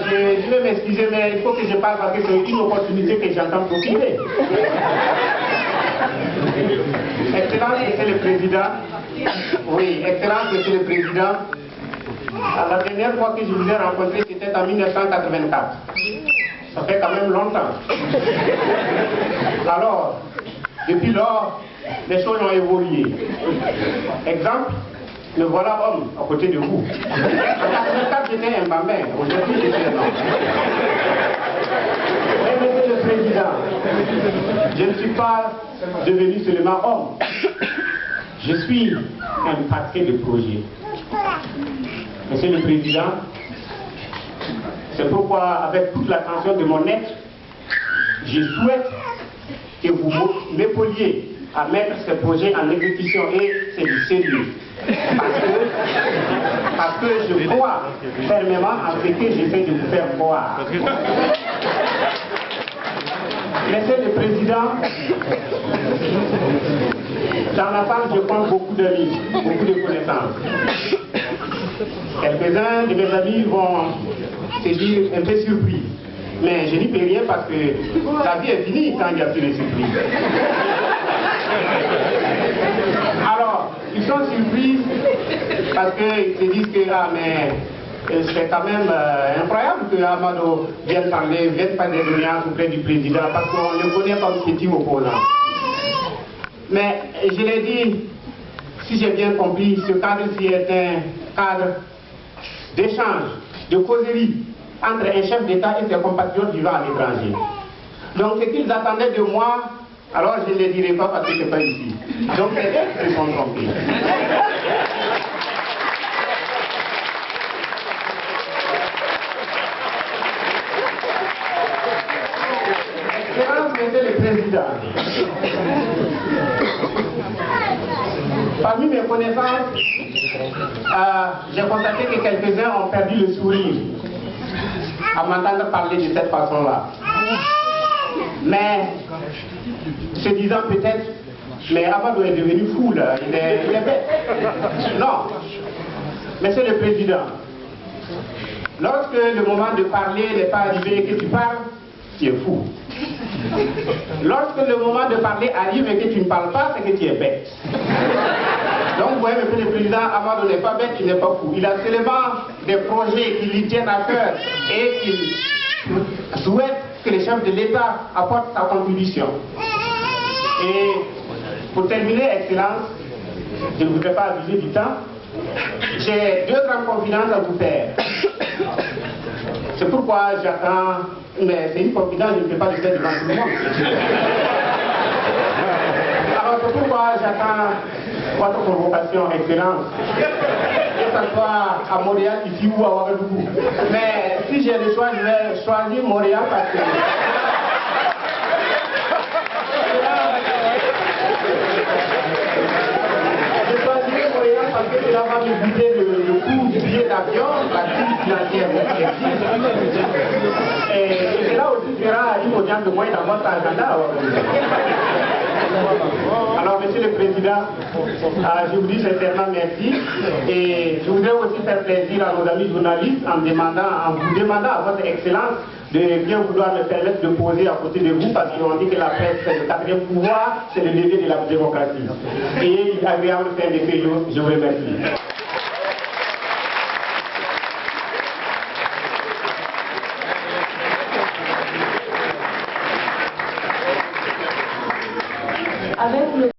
Je vais m'excuser, mais il faut que je parle parce que c'est une opportunité que j'entends profiter. Excellence, Monsieur le Président. Oui, Excellence, Monsieur le Président. La dernière fois que je vous ai rencontré, c'était en 1984. Ça fait quand même longtemps. Alors, depuis lors, les choses ont évolué. Exemple, me voilà homme à côté de vous. En 1984, j'étais un bambin. Aujourd'hui, je suis un homme. Mais Monsieur le Président, je ne suis pas devenu seulement homme. Je suis un paquet de projets. Monsieur le Président, c'est pourquoi, avec toute l'attention de mon être, je souhaite que vous m'épauliez à mettre ce projet en exécution, et c'est du sérieux. Parce que je crois fermement en ce que j'essaie de vous faire croire. Monsieur le Président, dans la salle, je compte beaucoup d'amis, beaucoup de connaissances. Quelques-uns de mes amis vont se dire un peu surpris. Mais je n'y peux rien parce que la vie est finie quand il n'y a plus de surprise. Alors, ils sont surpris parce qu'ils se disent que c'est quand même incroyable que Amadou vienne faire des réunions auprès du président parce qu'on le connaît comme petit opposant. Mais je l'ai dit, si j'ai bien compris, ce cadre-ci est un cadre d'échange, de causerie entre un chef d'État et ses compatriotes vivant à l'étranger. Donc ce qu'ils attendaient de moi, alors je ne le dirai pas parce que ce n'est pas ici. Donc ils se sont trompés. Excellence, Monsieur le Président. Parmi mes connaissances, j'ai constaté que quelques-uns ont perdu le sourire à m'entendre parler de cette façon-là. Mais, se disant peut-être, mais Amadou est devenu fou là, il est bête. Non, Monsieur le Président, lorsque le moment de parler n'est pas arrivé et que tu parles, tu es fou. Lorsque le moment de parler arrive et que tu ne parles pas, c'est que tu es bête. Donc vous voyez, Monsieur le Président, Amadou n'est pas bête, il n'est pas fou. Il a seulement des projets qui lui tiennent à cœur et qu'il souhaite que les chefs de l'État apportent sa contribution. Et pour terminer, Excellence, je ne voudrais pas abuser du temps, j'ai deux grandes confidences à vous faire. C'est pourquoi j'attends, mais c'est une confidence, je ne peux pas le faire devant tout le monde. Alors c'est pourquoi j'attends votre convocation, Excellence. Que ce soit à Montréal, ici ou à Ouagadougou. Mais si j'ai le choix, je vais choisir Montréal parce que... Je choisirai Montréal parce que cela va m'éviter le coût du billet d'avion, la crise financière. Et cela aussi sera une audience de moins dans votre agenda. Alors, Monsieur le Président, je vous dis sincèrement merci et je voudrais aussi faire plaisir à nos amis journalistes en vous demandant à votre Excellence de bien vouloir me permettre de poser à côté de vous parce qu'on dit que la presse c'est le quatrième pouvoir, c'est le levier de la démocratie. Et il est agréable de faire des périodes, je vous remercie. Avec le